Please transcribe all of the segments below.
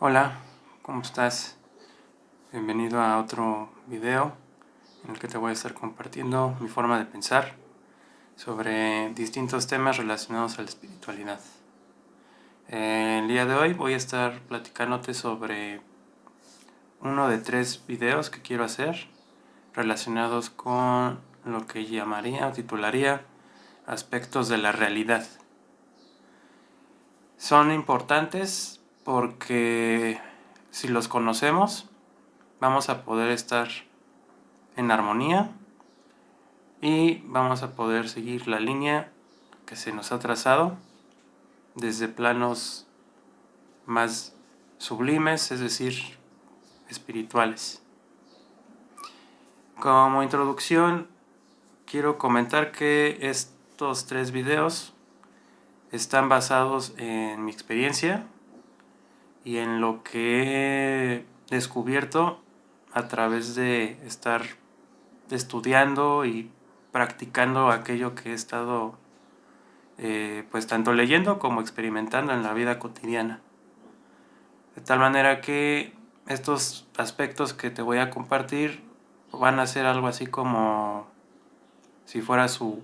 Hola, ¿cómo estás? Bienvenido a otro video en el que te voy a estar compartiendo mi forma de pensar sobre distintos temas relacionados a la espiritualidad. El día de hoy voy a estar platicándote sobre uno de 3 videos que quiero hacer relacionados con lo que llamaría o titularía aspectos de la realidad. Son importantes porque si los conocemos vamos a poder estar en armonía y vamos a poder seguir la línea que se nos ha trazado desde planos más sublimes, es decir, espirituales. Como introducción, quiero comentar que estos 3 videos están basados en mi experiencia y en lo que he descubierto a través de estar estudiando y practicando aquello que he estado pues tanto leyendo como experimentando en la vida cotidiana. De tal manera que estos aspectos que te voy a compartir van a ser algo así como si fuera su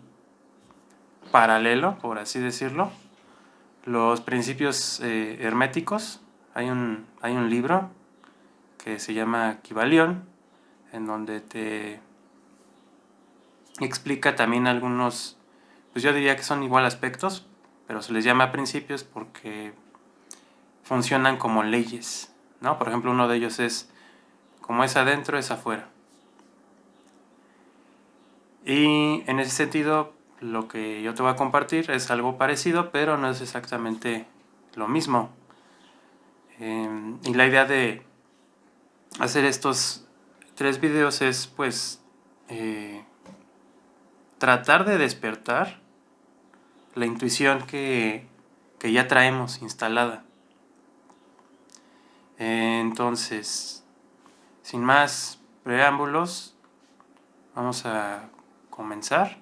paralelo, por así decirlo. Los principios herméticos. Hay un libro que se llama Kybalión, en donde te explica también algunos, pues yo diría que son igual aspectos, pero se les llama principios porque funcionan como leyes, ¿no? Por ejemplo, uno de ellos es como es adentro, es afuera. Y en ese sentido, lo que yo te voy a compartir es algo parecido, pero no es exactamente lo mismo. Y la idea de hacer estos 3 videos es pues tratar de despertar la intuición que ya traemos instalada. Entonces, sin más preámbulos, vamos a comenzar.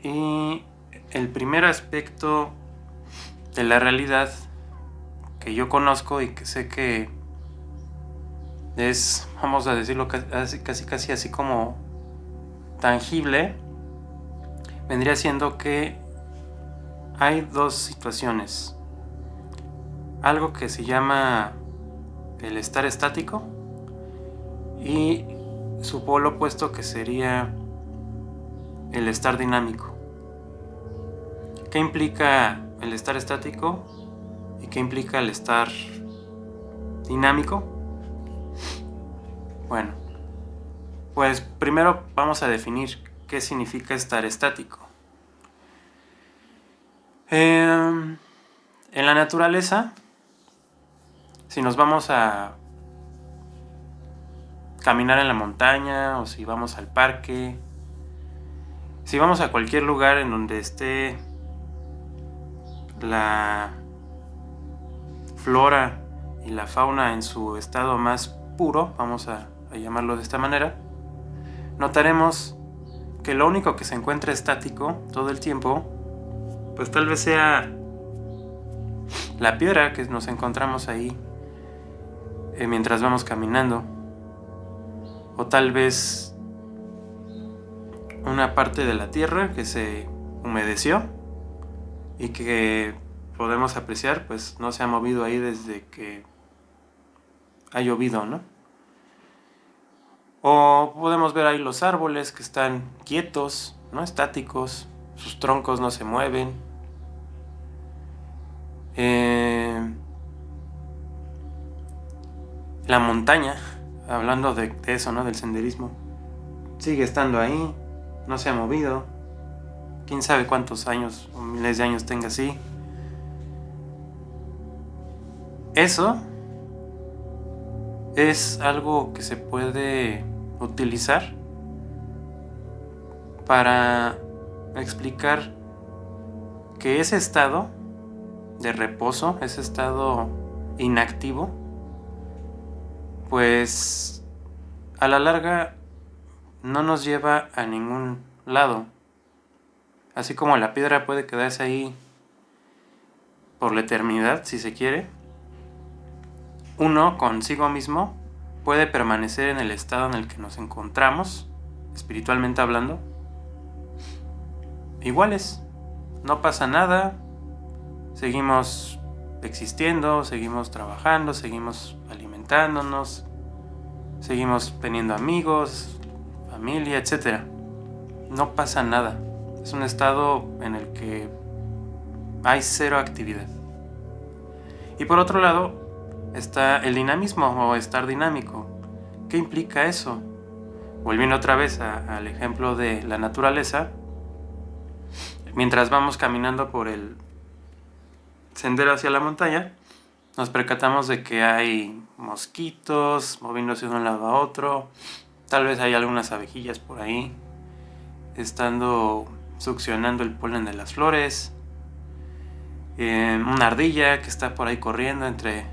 Y el primer aspecto de la realidad que yo conozco y que sé que es, vamos a decirlo casi así como tangible, vendría siendo que hay 2 situaciones. Algo que se llama el estar estático y su polo opuesto, que sería el estar dinámico. ¿Qué implica el estar estático y qué implica el estar dinámico? Bueno, pues primero vamos a definir qué significa estar estático. En la naturaleza, si nos vamos a caminar en la montaña o si vamos al parque, si vamos a cualquier lugar en donde esté la flora y la fauna en su estado más puro, vamos a llamarlo de esta manera, notaremos que lo único que se encuentra estático todo el tiempo, pues tal vez sea la piedra que nos encontramos ahí mientras vamos caminando, o tal vez una parte de la tierra que se humedeció y que podemos apreciar, pues no se ha movido ahí desde que ha llovido, ¿no? O podemos ver ahí los árboles que están quietos, ¿no? Estáticos, sus troncos no se mueven. La montaña, hablando de eso, ¿no? Del senderismo, sigue estando ahí, no se ha movido. Quién sabe cuántos años o miles de años tenga así. Eso es algo que se puede utilizar para explicar que ese estado de reposo, ese estado inactivo, pues a la larga no nos lleva a ningún lado. Así como la piedra puede quedarse ahí por la eternidad, si se quiere, uno consigo mismo puede permanecer en el estado en el que nos encontramos, espiritualmente hablando, iguales. No pasa nada, seguimos existiendo, seguimos trabajando, seguimos alimentándonos, seguimos teniendo amigos, familia, etc. No pasa nada. Es un estado en el que hay cero actividad. Y por otro lado está el dinamismo o estar dinámico. ¿Qué implica eso? Volviendo otra vez al ejemplo de la naturaleza, mientras vamos caminando por el sendero hacia la montaña, nos percatamos de que hay mosquitos moviéndose de un lado a otro, tal vez hay algunas abejillas por ahí, estando succionando el polen de las flores, una ardilla que está por ahí corriendo entre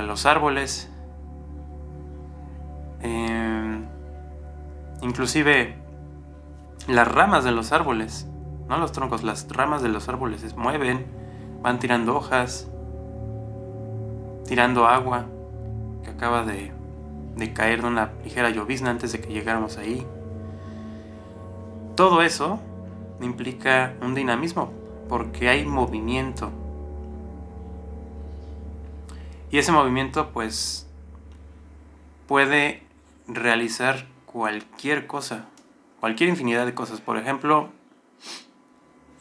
los árboles, inclusive las ramas de los árboles, no los troncos, las ramas de los árboles se mueven, van tirando hojas, tirando agua que acaba de caer de una ligera llovizna antes de que llegáramos ahí. Todo eso implica un dinamismo porque hay movimiento. Y ese movimiento pues puede realizar cualquier cosa, cualquier infinidad de cosas. Por ejemplo,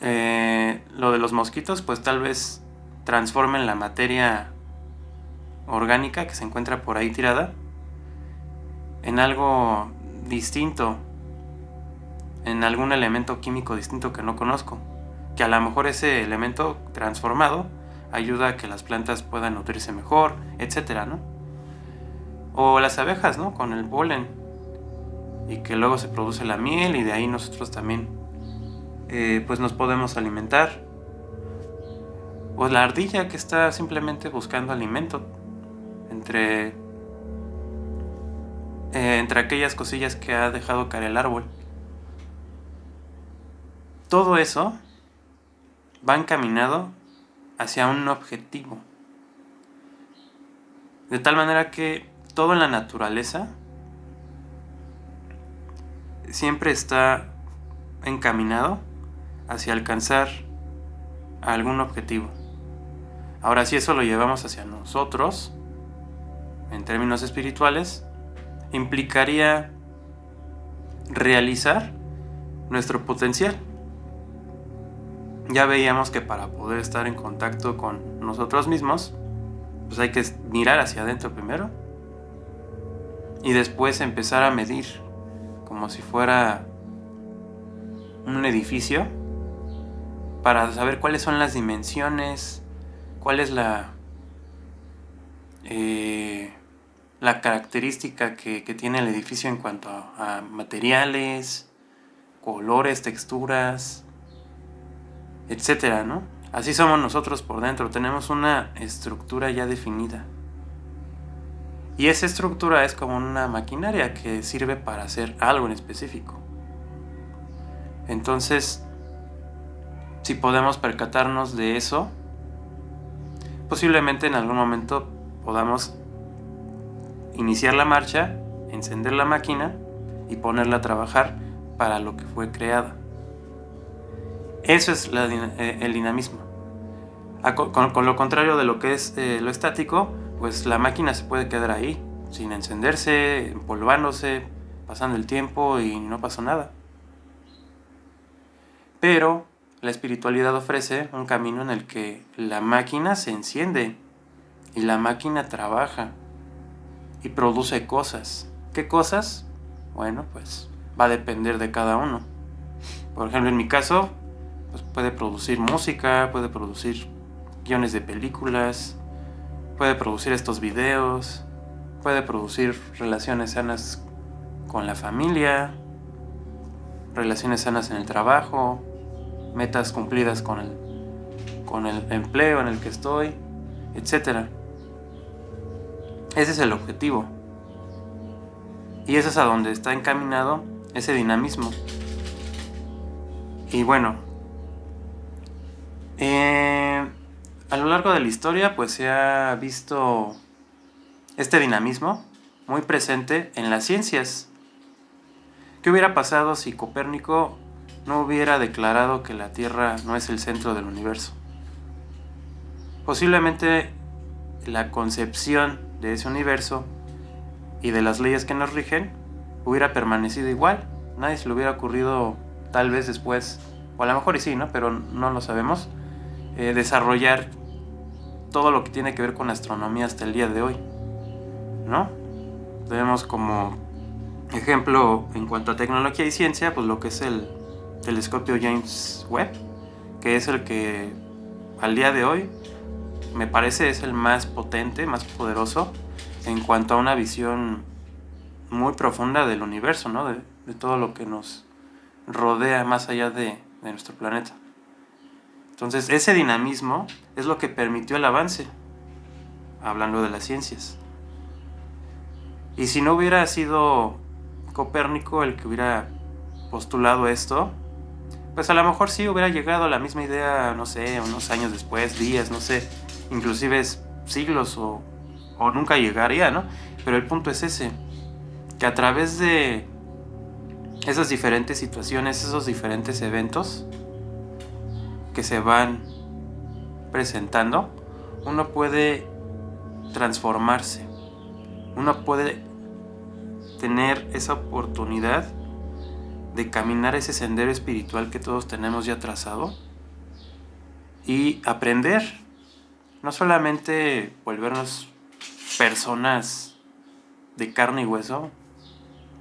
lo de los mosquitos pues tal vez transformen la materia orgánica que se encuentra por ahí tirada en algo distinto, en algún elemento químico distinto que no conozco, que a lo mejor ese elemento transformado ayuda a que las plantas puedan nutrirse mejor, etcétera, ¿no? O las abejas, ¿no? Con el polen, y que luego se produce la miel y de ahí nosotros también pues nos podemos alimentar. O la ardilla que está simplemente buscando alimento entre aquellas cosillas que ha dejado caer el árbol. Todo eso va encaminado hacia un objetivo. De tal manera que todo en la naturaleza siempre está encaminado hacia alcanzar algún objetivo. Ahora, si eso lo llevamos hacia nosotros, en términos espirituales, implicaría realizar nuestro potencial. Ya veíamos que para poder estar en contacto con nosotros mismos, pues hay que mirar hacia adentro primero y después empezar a medir como si fuera un edificio para saber cuáles son las dimensiones, cuál es la característica que tiene el edificio en cuanto a materiales, colores, texturas, etcétera, ¿no? Así somos nosotros por dentro, tenemos una estructura ya definida. Y esa estructura es como una maquinaria que sirve para hacer algo en específico. Entonces, si podemos percatarnos de eso, posiblemente en algún momento podamos iniciar la marcha, encender la máquina y ponerla a trabajar para lo que fue creada. Eso es el dinamismo. Con lo contrario de lo que es lo estático, pues la máquina se puede quedar ahí, sin encenderse, empolvándose, pasando el tiempo y no pasó nada. Pero la espiritualidad ofrece un camino en el que la máquina se enciende y la máquina trabaja y produce cosas. ¿Qué cosas? Bueno, pues va a depender de cada uno. Por ejemplo, en mi caso, pues puede producir música, puede producir guiones de películas, puede producir estos videos, puede producir relaciones sanas con la familia, relaciones sanas en el trabajo, metas cumplidas con el empleo en el que estoy, etc. Ese es el objetivo. Y eso es a donde está encaminado ese dinamismo. Y bueno, A lo largo de la historia pues se ha visto este dinamismo muy presente en las ciencias. ¿Qué hubiera pasado si Copérnico no hubiera declarado que la Tierra no es el centro del universo? Posiblemente la concepción de ese universo y de las leyes que nos rigen hubiera permanecido igual. Nadie se le hubiera ocurrido, tal vez después, o a lo mejor y sí, ¿no? Pero no lo sabemos, desarrollar todo lo que tiene que ver con astronomía hasta el día de hoy, ¿no? Tenemos como ejemplo en cuanto a tecnología y ciencia, pues lo que es el telescopio James Webb, que es el que al día de hoy me parece es el más potente, más poderoso en cuanto a una visión muy profunda del universo, ¿no? De todo lo que nos rodea más allá de nuestro planeta. Entonces ese dinamismo es lo que permitió el avance, hablando de las ciencias. Y si no hubiera sido Copérnico el que hubiera postulado esto, pues a lo mejor sí hubiera llegado a la misma idea, no sé, unos años después, días, no sé, inclusive siglos o nunca llegaría, ¿no? Pero el punto es ese, que a través de esas diferentes situaciones, esos diferentes eventos que se van presentando, uno puede transformarse, uno puede tener esa oportunidad de caminar ese sendero espiritual que todos tenemos ya trazado y aprender, no solamente volvernos personas de carne y hueso,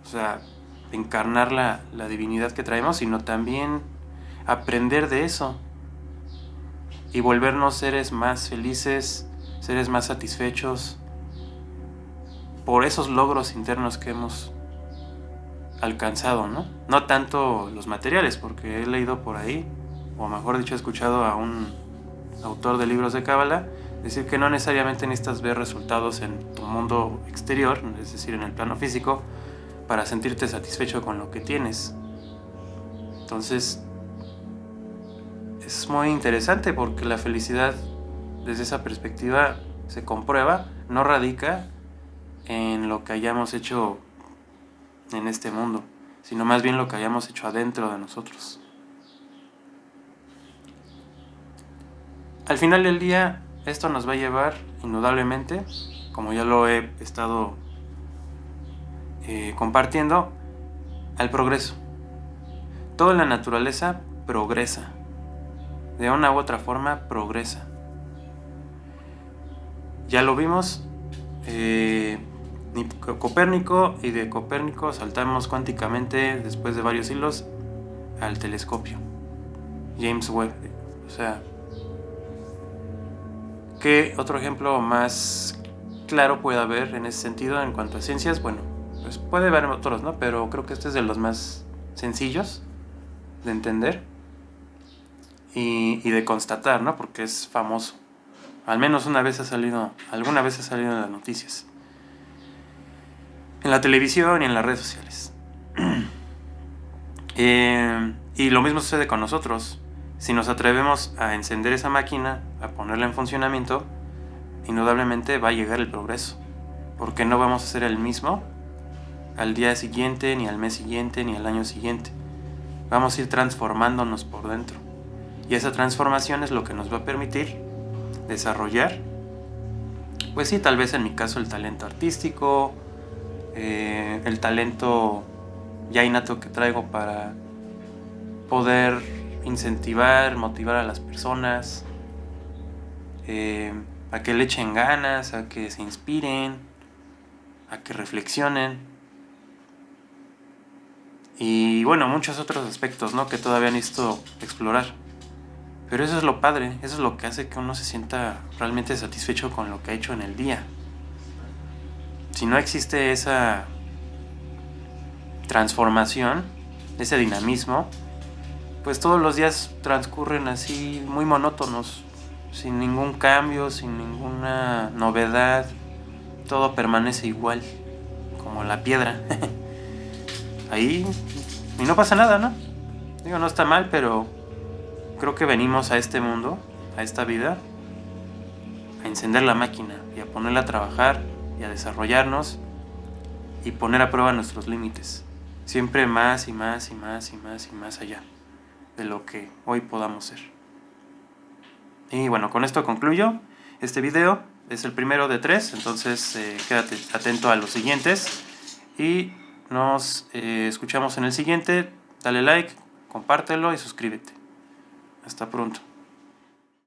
o sea, encarnar la divinidad que traemos, sino también aprender de eso y volvernos seres más felices, seres más satisfechos por esos logros internos que hemos alcanzado, ¿no? No tanto los materiales, porque he leído por ahí, o mejor dicho, he escuchado a un autor de libros de cábala decir que no necesariamente necesitas ver resultados en tu mundo exterior, es decir, en el plano físico, para sentirte satisfecho con lo que tienes. Entonces, es muy interesante porque la felicidad, desde esa perspectiva, se comprueba, no radica en lo que hayamos hecho en este mundo, sino más bien lo que hayamos hecho adentro de nosotros. Al final del día, esto nos va a llevar, indudablemente, como ya lo he estado compartiendo, al progreso. Toda la naturaleza progresa, de una u otra forma progresa. Ya lo vimos, Copérnico, y de Copérnico saltamos cuánticamente después de varios siglos al telescopio James Webb. O sea, ¿qué otro ejemplo más claro puede haber en ese sentido en cuanto a ciencias? Bueno, pues puede haber otros, ¿no? Pero creo que este es de los más sencillos de entender y de constatar, ¿no? Porque es famoso. Al menos alguna vez ha salido en las noticias, en la televisión y en las redes sociales. Y lo mismo sucede con nosotros. Si nos atrevemos a encender esa máquina, a ponerla en funcionamiento, indudablemente va a llegar el progreso, porque no vamos a ser el mismo al día siguiente, ni al mes siguiente, ni al año siguiente. Vamos a ir transformándonos por dentro, y esa transformación es lo que nos va a permitir desarrollar, pues sí, tal vez en mi caso el talento artístico, el talento ya innato que traigo para poder incentivar, motivar a las personas, a que le echen ganas, a que se inspiren, a que reflexionen, y bueno, muchos otros aspectos, ¿no?, que todavía necesito explorar. Pero eso es lo padre, eso es lo que hace que uno se sienta realmente satisfecho con lo que ha hecho en el día. Si no existe esa transformación, ese dinamismo, pues todos los días transcurren así muy monótonos, sin ningún cambio, sin ninguna novedad, todo permanece igual, como la piedra. Ahí, y no pasa nada, ¿no? Digo, no está mal, pero creo que venimos a este mundo, a esta vida, a encender la máquina y a ponerla a trabajar y a desarrollarnos y poner a prueba nuestros límites. Siempre más y más y más y más y más allá de lo que hoy podamos ser. Y bueno, con esto concluyo este video. Es el primero de 3, entonces quédate atento a los siguientes. Y nos escuchamos en el siguiente. Dale like, compártelo y suscríbete. Hasta pronto.